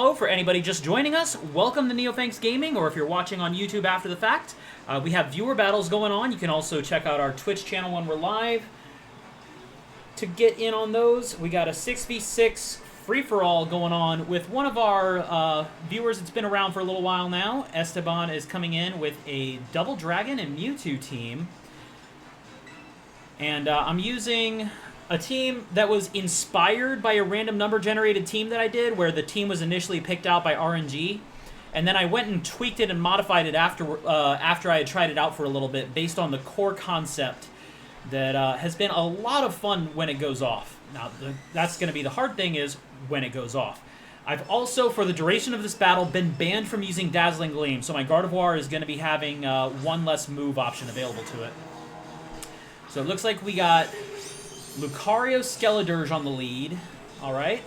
Hello, for anybody just joining us, welcome to Neophanks Gaming, or if you're watching on YouTube after the fact, we have viewer battles going on. You can also check out our Twitch channel when we're live to get in on those. We got a 6v6 free-for-all going on with one of our viewers that's been around for a little while now. Esteban is coming in with a Double Dragon and Mewtwo team. And I'm using a team that was inspired by a random number generated team that I did, where the team was initially picked out by RNG, and then I went and tweaked it and modified it after I had tried it out for a little bit, based on the core concept that has been a lot of fun when it goes off. Now, that's going to be the hard thing, is when it goes off. I've also, for the duration of this battle, been banned from using Dazzling Gleam, so my Gardevoir is going to be having one less move option available to it. So it looks like we got Lucario, Skeledirge on the lead. All right.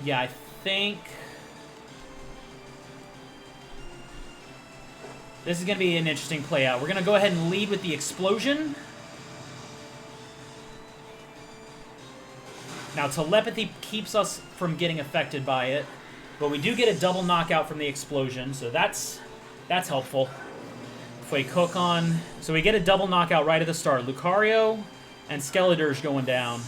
Yeah, I think this is going to be an interesting play out. We're going to go ahead and lead with the Explosion. Now, Telepathy keeps us from getting affected by it, but we do get a double knockout from the Explosion, so that's helpful. If we cook on... So we get a double knockout right at the start. Lucario and Skeledirge going down.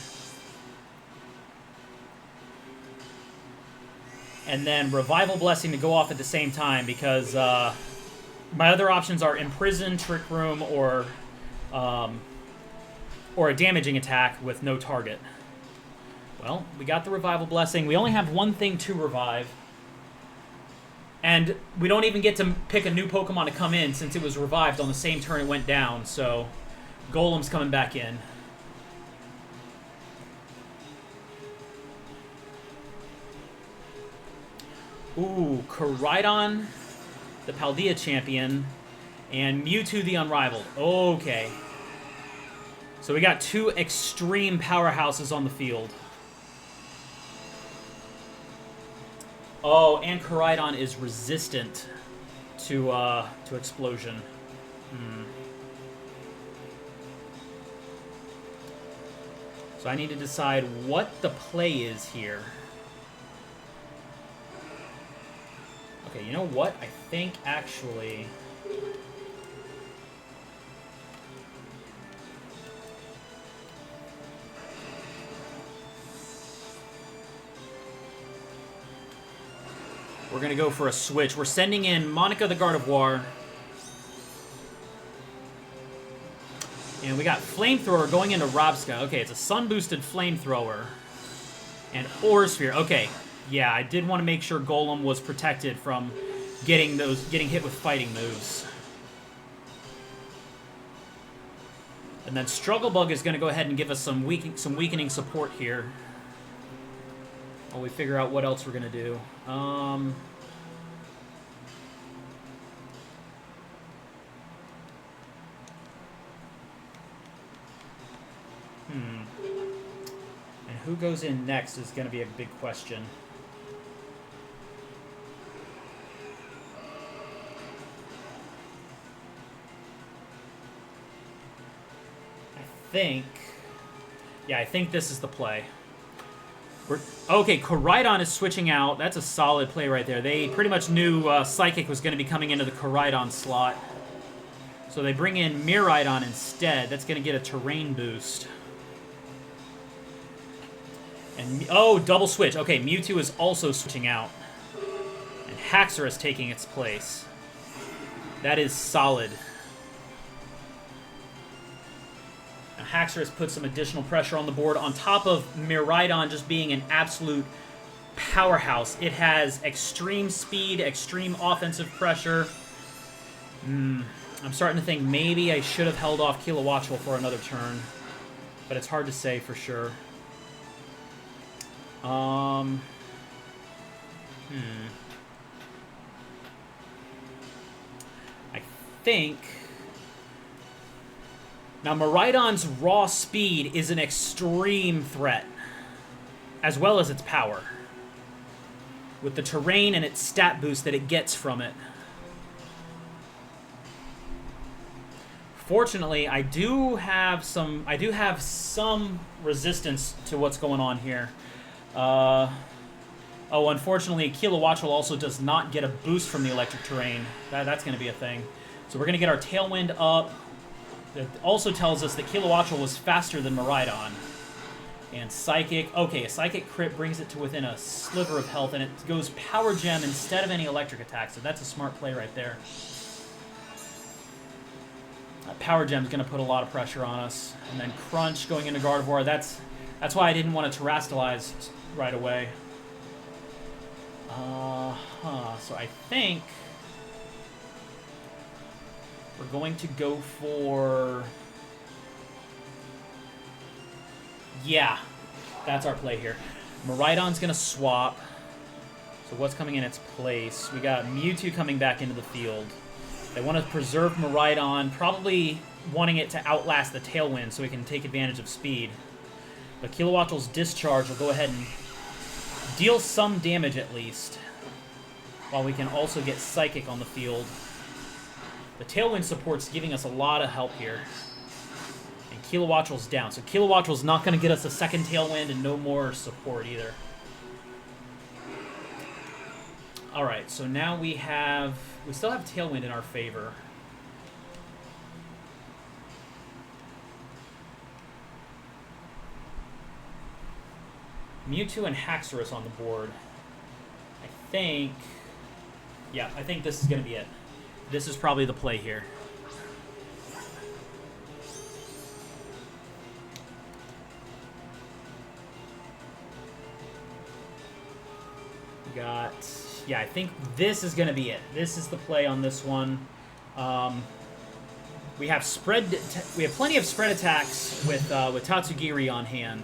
And then Revival Blessing to go off at the same time, because my other options are Imprison, Trick Room, or a damaging attack with no target. Well, we got the Revival Blessing. We only have one thing to revive. And we don't even get to pick a new Pokemon to come in, since it was revived on the same turn it went down. So, Golem's coming back in. Ooh, Koraidon, the Paldea champion, and Mewtwo the Unrivaled. Okay. So we got two extreme powerhouses on the field. Oh, and Koraidon is resistant to Explosion. So I need to decide what the play is here. Okay, you know what? I think actually... we're going to go for a switch. We're sending in Monica the Gardevoir. And we got Flamethrower going into Robska. Okay, it's a Sun-boosted Flamethrower. And Aura Sphere. Okay, yeah, I did want to make sure Golem was protected from getting hit with fighting moves. And then Struggle Bug is going to go ahead and give us some weakening support here, while we figure out what else we're going to do. And who goes in next is going to be a big question. I think this is the play. Okay, Koraidon is switching out. That's a solid play right there. They pretty much knew Psychic was going to be coming into the Koraidon slot. So they bring in Miraidon instead. That's going to get a terrain boost. And oh, double switch. Okay, Mewtwo is also switching out. And Haxorus is taking its place. That is solid. Haxorus puts some additional pressure on the board, on top of Miraidon just being an absolute powerhouse. It has extreme speed, extreme offensive pressure. I'm starting to think maybe I should have held off Kilowattrel for another turn, but it's hard to say for sure. I think... Now, Miraidon's raw speed is an extreme threat, as well as its power, with the terrain and its stat boost that it gets from it. Fortunately, I do have some resistance to what's going on here. Oh, unfortunately, Kilowattrel also does not get a boost from the electric terrain. That's going to be a thing. So we're going to get our Tailwind up. That also tells us that Kilowattrel was faster than Miraidon. And Psychic. Okay, a Psychic crit brings it to within a sliver of health, and it goes Power Gem instead of any electric attack, so that's a smart play right there. Power Gem's going to put a lot of pressure on us. And then Crunch going into Gardevoir. That's why I didn't want to Terrastalize right away. So I think we're going to go for... Yeah, that's our play here. Miraidon's going to swap. So what's coming in its place? We got Mewtwo coming back into the field. They want to preserve Miraidon, probably wanting it to outlast the Tailwind so we can take advantage of speed. But Kilowattrel's Discharge will go ahead and deal some damage at least, while we can also get Psychic on the field. The Tailwind support's giving us a lot of help here. And Kilowattrel's down, so Kilowattrel's not going to get us a second Tailwind and no more support either. Alright, so now we still have Tailwind in our favor. Mewtwo and Haxorus on the board. I think this is going to be it. This is probably the play here. Yeah, I think this is going to be it. This is the play on this one. We have plenty of spread attacks with Tatsugiri on hand.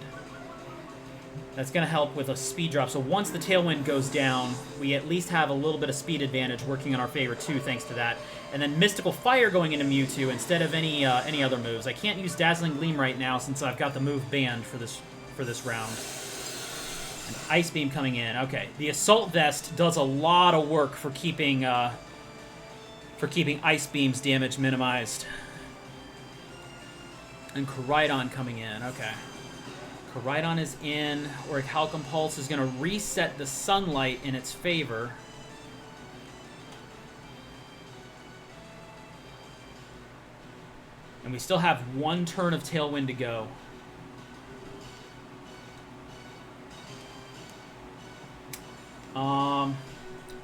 That's going to help with a speed drop. So once the Tailwind goes down, we at least have a little bit of speed advantage working in our favor too, thanks to that. And then Mystical Fire going into Mewtwo instead of any other moves. I can't use Dazzling Gleam right now since I've got the move banned for this round. And Ice Beam coming in. Okay, the Assault Vest does a lot of work for keeping Ice Beam's damage minimized. And Koraidon coming in. Okay. Koraidon is in. Orichalcum Pulse is going to reset the Sunlight in its favor. And we still have one turn of Tailwind to go.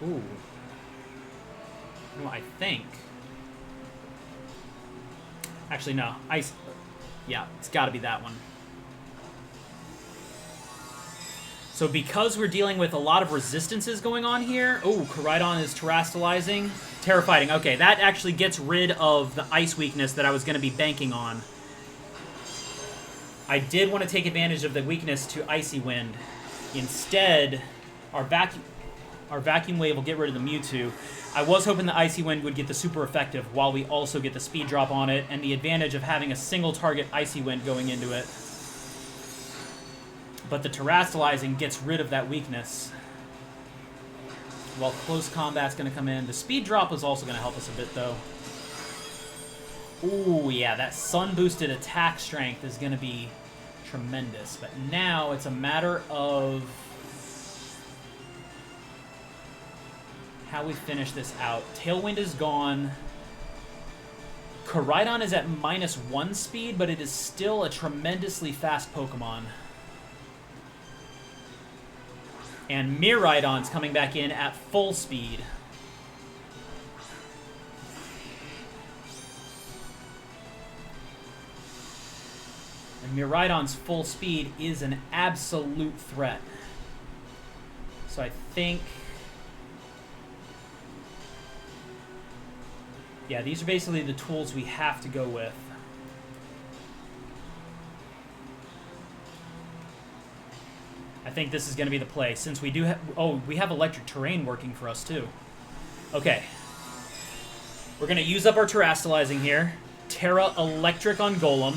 Ooh. No, I think. Actually, no. Ice. Yeah, it's got to be that one. So because we're dealing with a lot of resistances going on here... Oh, Koraidon is Terrastalizing. Terrifying. Okay, that actually gets rid of the ice weakness that I was going to be banking on. I did want to take advantage of the weakness to Icy Wind. Instead, our Vacuum Wave will get rid of the Mewtwo. I was hoping the Icy Wind would get the super effective while we also get the speed drop on it and the advantage of having a single target Icy Wind going into it. But the Terrastalizing gets rid of that weakness. While Close Combat's going to come in. The speed drop is also going to help us a bit, though. Ooh, yeah, that sun-boosted attack strength is going to be tremendous. But now it's a matter of how we finish this out. Tailwind is gone. Koraidon is at -1 speed, but it is still a tremendously fast Pokemon. And Miraidon's coming back in at full speed. And Miraidon's full speed is an absolute threat. So I think... Yeah, these are basically the tools we have to go with. I think this is going to be the play, since we do have... Oh, we have electric terrain working for us, too. Okay. We're going to use up our Terrastalizing here. Terra Electric on Golem.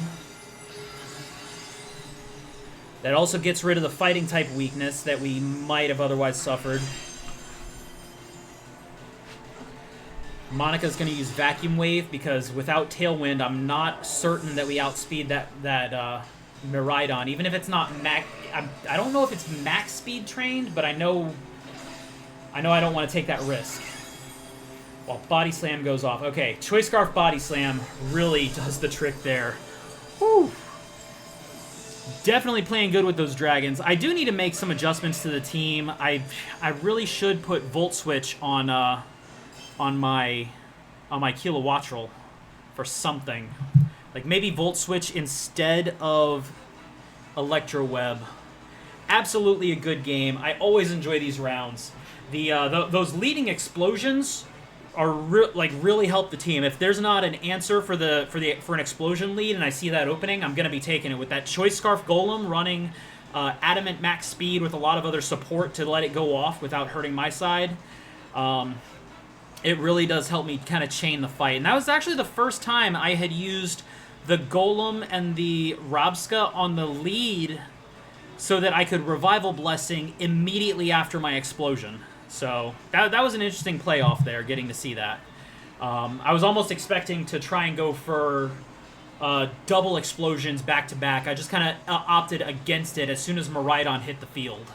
That also gets rid of the Fighting-type weakness that we might have otherwise suffered. Monica's going to use Vacuum Wave, because without Tailwind, I'm not certain that we outspeed that Miraidon, even if it's not max. I don't know if it's max speed trained, but I know I don't want to take that risk. While Body Slam goes off. Okay, Choice Scarf Body Slam really does the trick there. Whew. Definitely playing good with those dragons. I do need to make some adjustments to the team. I really should put Volt Switch on my Kilowattrel for something. Like maybe Volt Switch instead of Electro Web. Absolutely a good game. I always enjoy these rounds. Those leading explosions are really help the team. If there's not an answer for an explosion lead and I see that opening, I'm gonna be taking it with that Choice Scarf Golem running Adamant max speed with a lot of other support to let it go off without hurting my side. It really does help me kind of chain the fight. And that was actually the first time I had used the Golem and the Rabska on the lead so that I could Revival Blessing immediately after my explosion. So that was an interesting playoff there, getting to see that. I was almost expecting to try and go for double explosions back-to-back. I just kind of opted against it as soon as Miraidon hit the field.